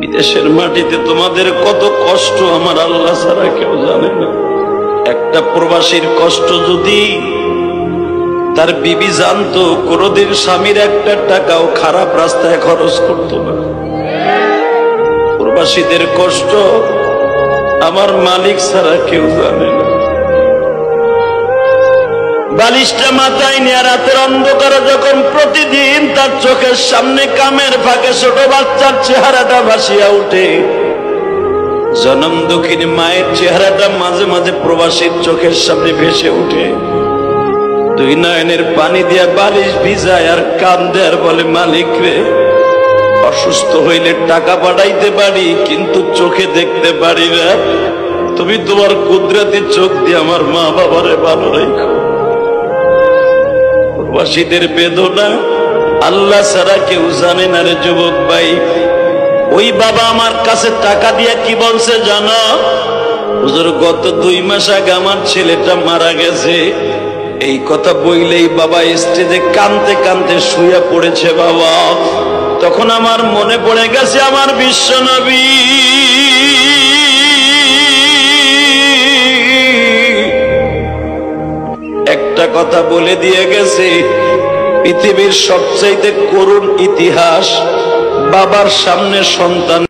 বিদেশের মাটিতে তোমাদের কত কষ্ট আমার আল্লাহ ছাড়া কেউ জানে না। একটা প্রবাসীর কষ্ট যদি তার বিবি জানতো, কোনদিন স্বামীর একটা টাকাও খারাপ রাস্তায় খরচ করতো না। প্রবাসীদের কষ্ট আমার মালিক ছাড়া কেউ জানে না। বালিশটা মাথায় নিয়ে রাতের অন্ধকারে যখন প্রতিদিন তার চোখের সামনে কামের ফাঁকে ছোট বাচ্চার চেহারাটা ভাসিয়া উঠে, জনম দুঃখিনী মায়ের চেহারাটা মাঝে মাঝে প্রবাসীর চোখের সামনে ভেসে উঠে, দুই নয়নের পানি দিয়া বালিশ ভিজায় আর কান্দে আর বলে, মালিক রে, অসুস্থ হইলে টাকা পাঠাইতে পারি কিন্তু চোখে দেখতে পারি না, তুমি তোমার কুদরতি চোখ দিয়ে আমার মা বাবারে ভালো রেখো। প্রবাসীদের বেদনা আল্লাহ ছাড়া কেউ জানে না রে যুবক ভাই। ওই বাবা আমার কাছে টাকা দিয়ে কি বলছে জানো? হুজুর, গত 2 মাস আগে আমার ছেলেটা মারা গেছে। এই কথা বইলেই বাবা স্টেজে কাঁদতে কাঁদতে শুয়ে পড়েছে। বাবা, তখন আমার মনে পড়ে গেছে আমার বিশ্ব নবী একটা কথা বলে দিয়ে গেছে, পৃথিবীর সবচাইতে করুণ ইতিহাস, বাবার সামনে সন্তান